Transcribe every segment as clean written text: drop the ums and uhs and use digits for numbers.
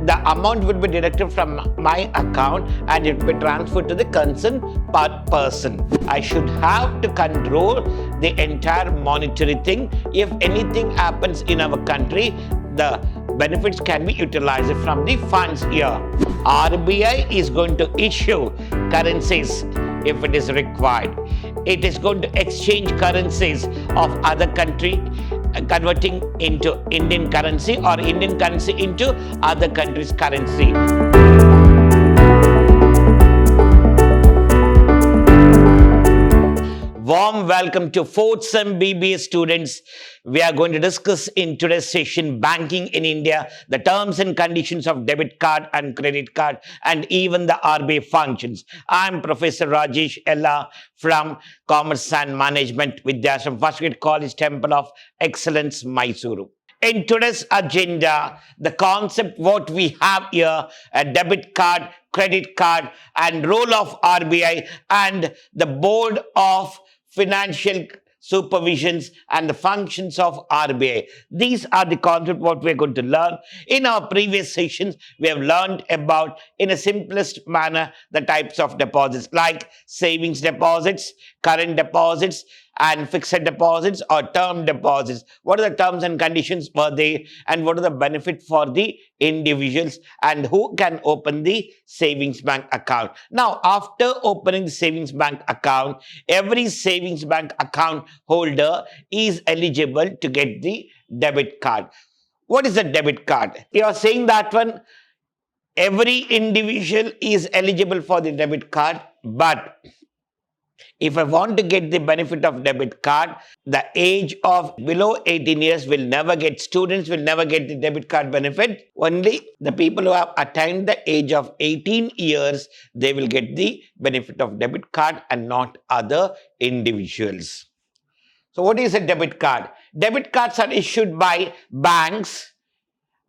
the amount will be deducted from my account and it will be transferred to the concerned person. I should have to control the entire monetary thing. If anything happens in our country, the benefits can be utilized from the funds here. RBI is going to issue currencies if it is required. It is going to exchange currencies of other country, converting into Indian currency or Indian currency into other countries' currency. Warm welcome to 4th Sem B.Ba students. We are going to discuss in today's session banking in India, the terms and conditions of debit card and credit card, and even the RBI functions. I am Professor Rajesh Ella from Commerce and Management, Vidhyaashram, First Grade College, Temple of Excellence, MYSURU. In today's agenda, the concept what we have here, a debit card, credit card, and role of RBI and the Board of Financial Supervisions and the functions of RBI. These are the concepts what we are going to learn. In our previous sessions, we have learned about, in a simplest manner, the types of deposits like savings deposits, current deposits, and fixed deposits or term deposits. What are the terms and conditions for they, and what are the benefit for the individuals, and who can open the savings bank account. Now, after opening the savings bank account, every savings bank account holder is eligible to get the debit card. What is a debit card? You are saying that one, every individual is eligible for the debit card, but if I want to get the benefit of debit card, the age of below 18 years will never get, students will never get the debit card benefit. Only the people who have attained the age of 18 years, they will get the benefit of debit card and not other individuals. So what is a debit card? Debit cards are issued by banks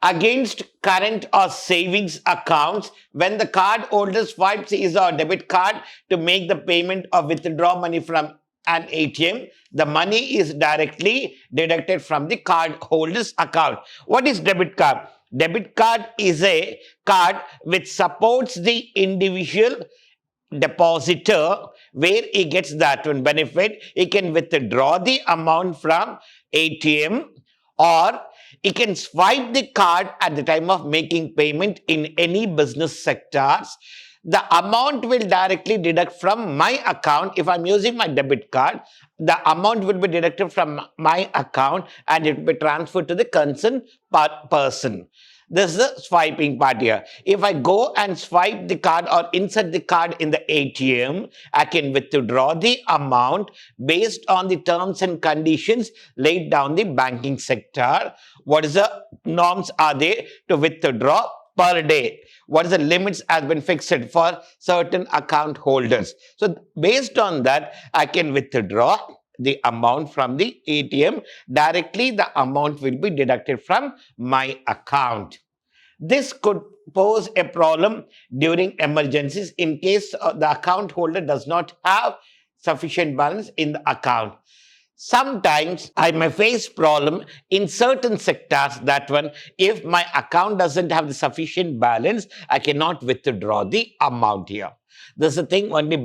against current or savings accounts when the card holder swipes his or debit card to make the payment or withdraw money from an ATM. The money is directly deducted from the card holder's account. What is debit card? Debit card is a card which supports the individual depositor where he gets that one benefit. He can withdraw the amount from ATM, or he can swipe the card at the time of making payment in any business sectors. The amount will directly deduct from my account. If I'm using my debit card, the amount will be deducted from my account and it will be transferred to the concerned person. This is the swiping part here. If I go and swipe the card or insert the card in the ATM, I can withdraw the amount based on the terms and conditions laid down the banking sector. What is the norms are they to withdraw per day? What is the limits has been fixed for certain account holders? So based on that, I can withdraw the amount from the ATM. Directly the amount will be deducted from my account. This could pose a problem during emergencies in case the account holder does not have sufficient balance in the account. Sometimes I may face problem in certain sectors that one, if my account doesn't have the sufficient balance, I cannot withdraw the amount here. This is the thing, only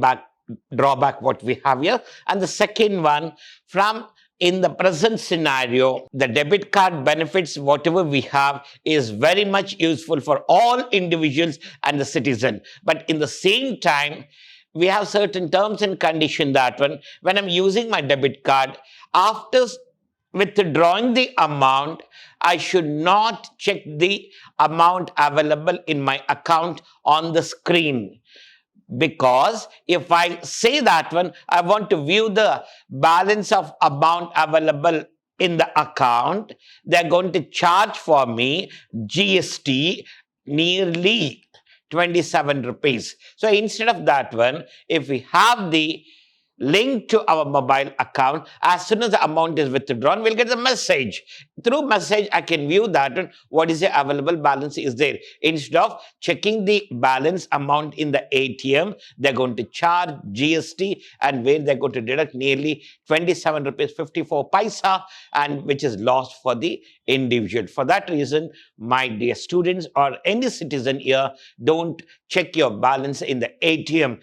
drawback what we have here. And the second one, from in the present scenario, the debit card benefits, whatever we have, is very much useful for all individuals and the citizen. But in the same time, we have certain terms and conditions that when I'm using my debit card, after withdrawing the amount, I should not check the amount available in my account on the screen. Because if I say that I want to view the balance of amount available in the account, they're going to charge for me GST nearly 27 rupees. So instead of that if we have the linked to our mobile account. As soon as the amount is withdrawn, we'll get the message. Through message, I can view that what is the available balance is there. Instead of checking the balance amount in the ATM, they're going to charge GST, and where they're going to deduct nearly 27 rupees 54 paisa, and which is lost for the individual. For that reason, my dear students or any citizen here, don't check your balance in the ATM,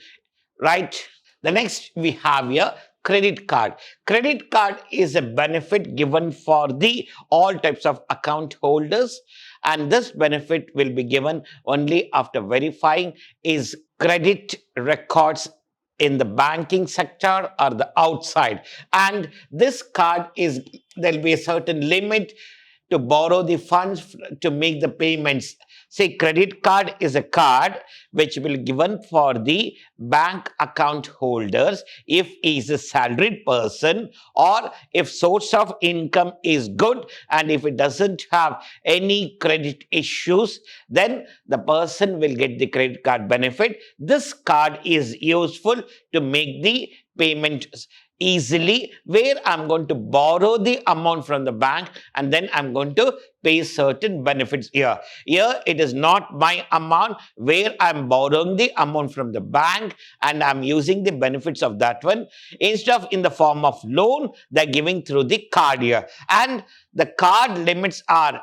right? The next we have here credit card. Credit card is a benefit given for the all types of account holders, and this benefit will be given only after verifying is credit records in the banking sector or the outside. And this card is, there'll be a certain limit to borrow the funds to make the payments. Say credit card is a card which will be given for the bank account holders if he is a salaried person, or if source of income is good and if it doesn't have any credit issues, then the person will get the credit card benefit. This card is useful to make the payment easily, where I'm going to borrow the amount from the bank and then I'm going to pay certain benefits here. Here it is not my amount, where I'm borrowing the amount from the bank and I'm using the benefits of that one. Instead of in the form of loan, they're giving through the card here. And the card limits are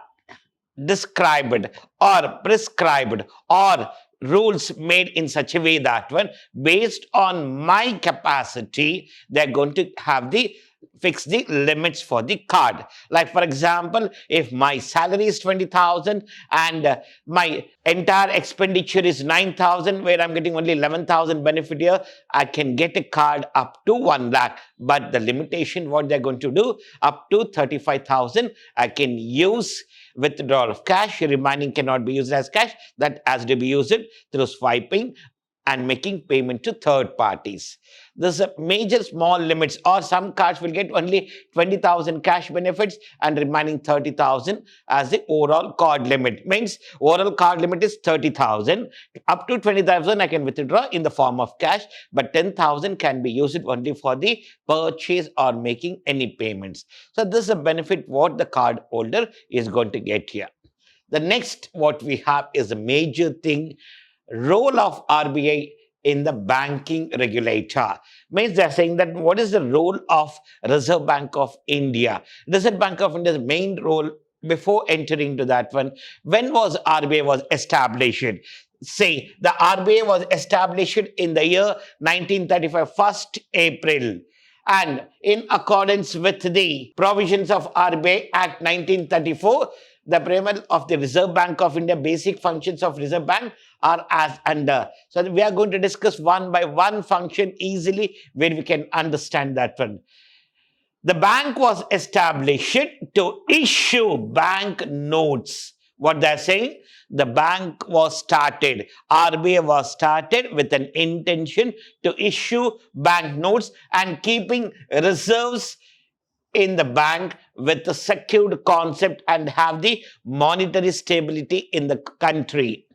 described or prescribed or rules made in such a way that when based on my capacity, they're going to have the fix the limits for the card. Like for example, if my salary is 20,000 and my entire expenditure is 9,000, where I'm getting only 11,000 benefit here, I can get a card up to 1 lakh. But the limitation, what they're going to do, up to 35,000, I can use withdrawal of cash. Remaining cannot be used as cash. That has to be used through swiping and making payment to third parties. There's a major small limits, or some cards will get only 20,000 cash benefits and remaining 30,000 as the overall card limit. Means overall card limit is 30,000. Up to 20,000 I can withdraw in the form of cash, but 10,000 can be used only for the purchase or making any payments. So this is a benefit what the card holder is going to get here. The next what we have is a major thing, role of RBI in the banking regulator. Means they're saying that what is the role of Reserve Bank of India? Reserve Bank of India's main role before entering into that one, when was RBI was established? Say the RBI was established in the year 1935, 1st April. And in accordance with the provisions of RBI Act 1934, the preamble of the Reserve Bank of India, basic functions of Reserve Bank are as under. So we are going to discuss one by one function easily, where we can understand that one. The bank was established to issue bank notes. What they're saying, the bank was started, RBI was started with an intention to issue bank notes and keeping reserves in the bank with a secured concept and have the monetary stability in the country.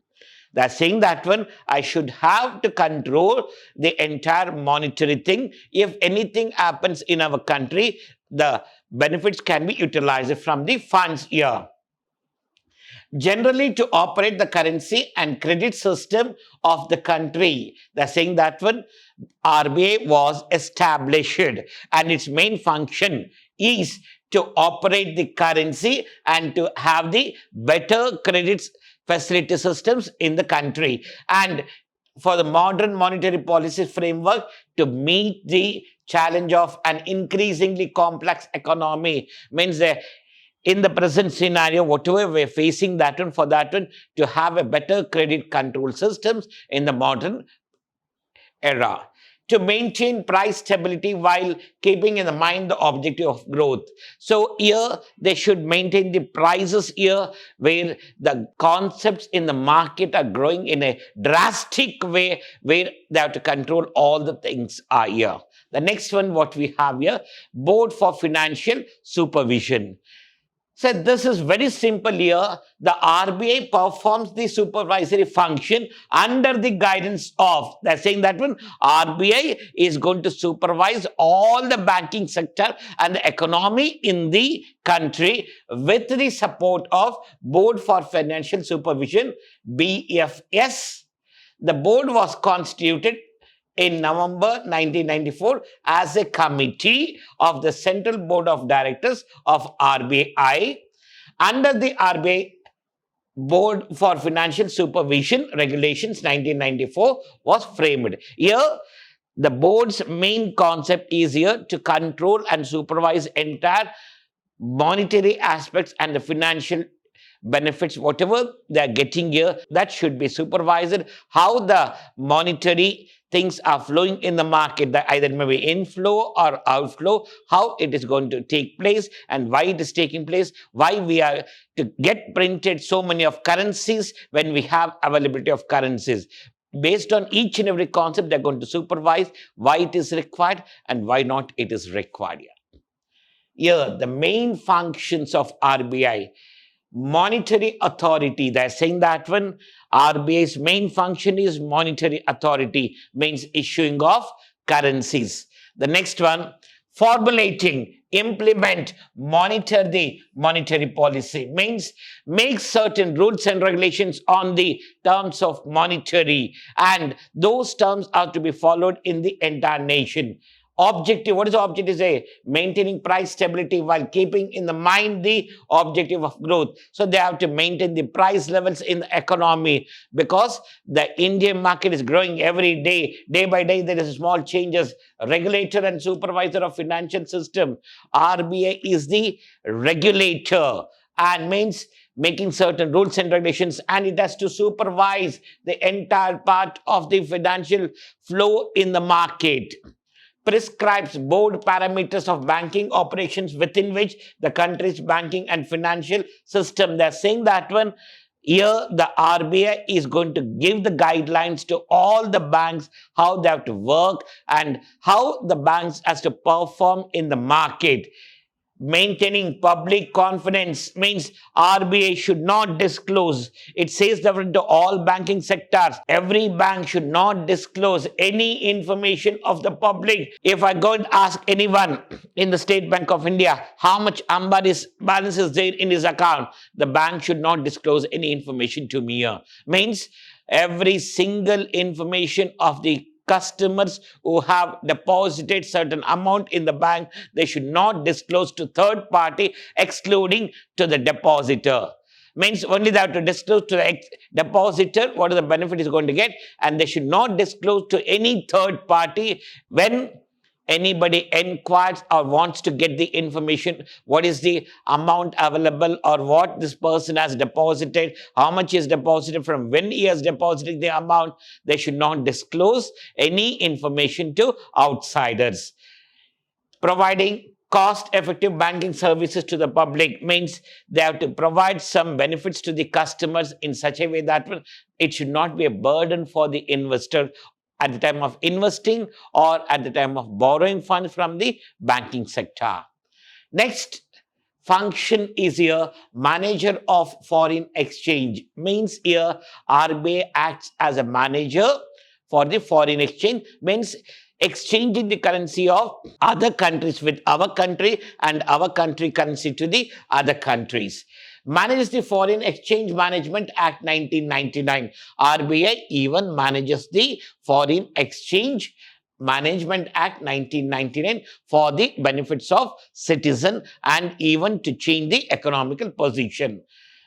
They're saying that one, I should have to control the entire monetary thing. If anything happens in our country, the benefits can be utilized from the funds here. Generally, to operate the currency and credit system of the country. They're saying that one, RBI was established and its main function is to operate the currency and to have the better credit facility systems in the country. And for the modern monetary policy framework to meet the challenge of an increasingly complex economy, means that in the present scenario, whatever we're facing that one, for that one, to have a better credit control systems in the modern era. To maintain price stability while keeping in mind the objective of growth. So here they should maintain the prices here where the concepts in the market are growing in a drastic way, where they have to control all the things are here. The next one what we have here, Board for Financial Supervision. So this is very simple here. The RBI performs the supervisory function under the guidance of, they're saying that one, RBI is going to supervise all the banking sector and the economy in the country with the support of Board for Financial Supervision, BFS. The board was constituted in November 1994 as a committee of the Central Board of Directors of RBI. Under the RBI Board for Financial Supervision Regulations 1994 was framed. Here, the board's main concept is here to control and supervise entire monetary aspects and the financial benefits, whatever they are getting here, that should be supervised. How the monetary things are flowing in the market, that either may be inflow or outflow, how it is going to take place and why it is taking place, why we are to get printed so many of currencies when we have availability of currencies. Based on each and every concept, they're going to supervise why it is required and why not it is required here. Here, the main functions of RBI, monetary authority, they're saying that when RBI's main function is monetary authority, means issuing of currencies. The next one, formulating, implement, monitor the monetary policy, means make certain rules and regulations on the terms of monetary, and those terms are to be followed in the entire nation. Objective, what is the objective? Say, maintaining price stability while keeping in the mind the objective of growth. So they have to maintain the price levels in the economy, because the Indian market is growing every day. Day by day, there is small changes. Regulator and supervisor of financial system. RBI is the regulator and means making certain rules and regulations, and it has to supervise the entire part of the financial flow in the market. Prescribes board parameters of banking operations within which the country's banking and financial system. They're saying that one, here the RBI is going to give the guidelines to all the banks, how they have to work and how the banks has to perform in the market. Maintaining public confidence means RBI should not disclose. It says that to all banking sectors, every bank should not disclose any information of the public. If I go and ask anyone in the State Bank of India how much Ambani's balance is there in his account, the bank should not disclose any information to me here. Means every single information of the customers who have deposited certain amount in the bank, they should not disclose to third party, excluding to the depositor. Means only they have to disclose to the depositor what is the benefit is going to get, and they should not disclose to any third party. When anybody inquires or wants to get the information, what is the amount available or what this person has deposited, how much is deposited, from when he has deposited the amount, they should not disclose any information to outsiders. Providing cost-effective banking services to the public means they have to provide some benefits to the customers in such a way that it should not be a burden for the investor at the time of investing or at the time of borrowing funds from the banking sector. Next function is here manager of foreign exchange. Means here RBI acts as a manager for the foreign exchange, means exchanging the currency of other countries with our country and our country currency to the other countries. Manages the Foreign Exchange Management Act 1999. RBI even manages the Foreign Exchange Management Act 1999 for the benefits of citizen and even to change the economical position.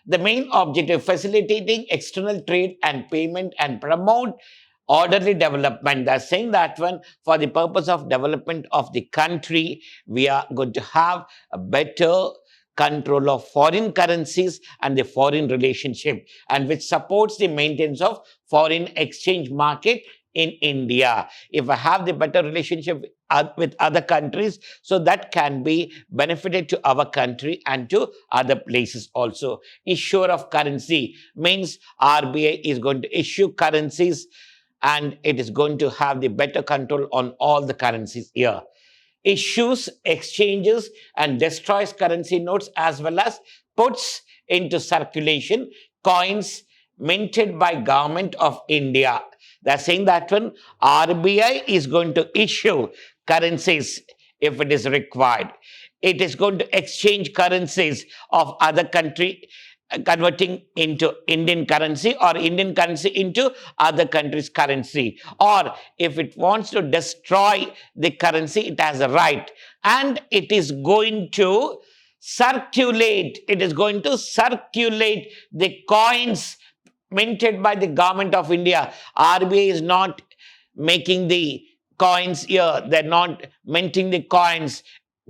The main objective, facilitating external trade and payment and promote orderly development. They're saying that one, for the purpose of development of the country, we are going to have a better control of foreign currencies and the foreign relationship, and which supports the maintenance of foreign exchange market in India. If I have the better relationship with other countries, so that can be benefited to our country and to other places also. Issuer of currency means RBI is going to issue currencies and it is going to have the better control on all the currencies here. issues, exchanges, and destroys currency notes as well as puts into circulation coins minted by Government of India. They're saying that when RBI is going to issue currencies if it is required. It is going to exchange currencies of other country, converting into Indian currency or Indian currency into other countries' currency. Or if it wants to destroy the currency, it has a right. And it is going to circulate. It is going to circulate the coins minted by the Government of India. RBI is not making the coins here. They're not minting the coins.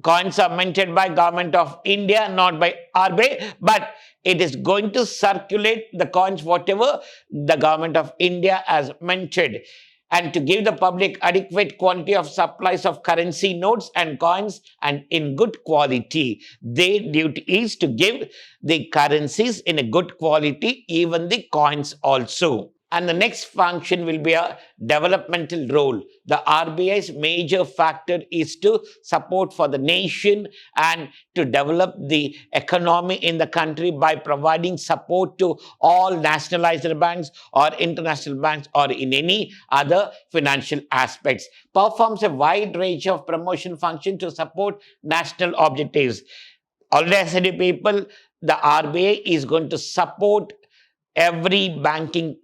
Coins are minted by Government of India, not by RBI, but it is going to circulate the coins, whatever the Government of India has minted. And to give the public adequate quantity of supplies of currency notes and coins and in good quality. Their duty is to give the currencies in a good quality, even the coins also. And the next function will be a developmental role. The RBI's major factor is to support for the nation and to develop the economy in the country by providing support to all nationalized banks or international banks or in any other financial aspects. Performs a wide range of promotion function to support national objectives. Already I said to people, the RBI is going to support every banking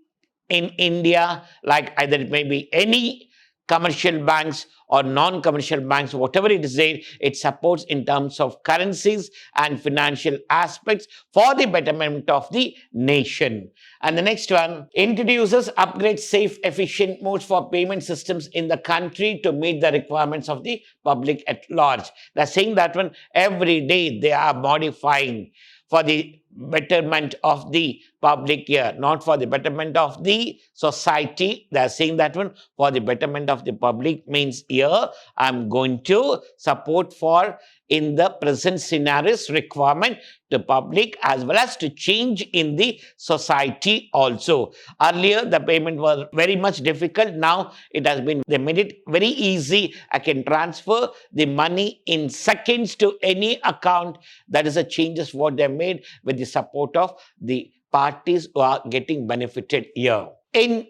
in India, like either it may be any commercial banks or non-commercial banks, whatever it is there, it supports in terms of currencies and financial aspects for the betterment of the nation. And the next one, introduces upgrade safe, efficient modes for payment systems in the country to meet the requirements of the public at large. They're saying that one every day they are modifying for the betterment of the public here, not for the betterment of the society. They are saying that one for the betterment of the public means here I'm going to support for in the present scenarios requirement to public as well as to change in the society also. Earlier the payment was very much difficult. Now it has been, they made it very easy. I can transfer the money in seconds to any account. That is the changes what they made with the support of the parties who are getting benefited here. In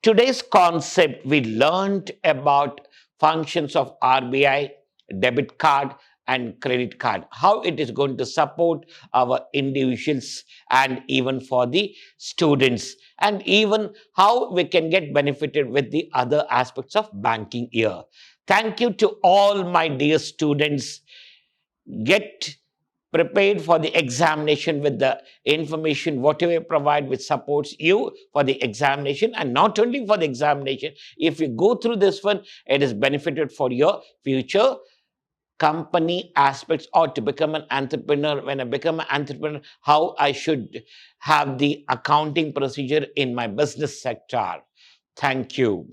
today's concept, we learned about functions of RBI, debit card and credit card, how it is going to support our individuals and even for the students, and even how we can get benefited with the other aspects of banking here. Thank you to all my dear students. Get prepared for the examination with the information whatever you provide which supports you for the examination, and not only for the examination. If you go through this one, it is benefited for your future company aspects or to become an entrepreneur. When I become an entrepreneur, how I should have the accounting procedure in my business sector. Thank you.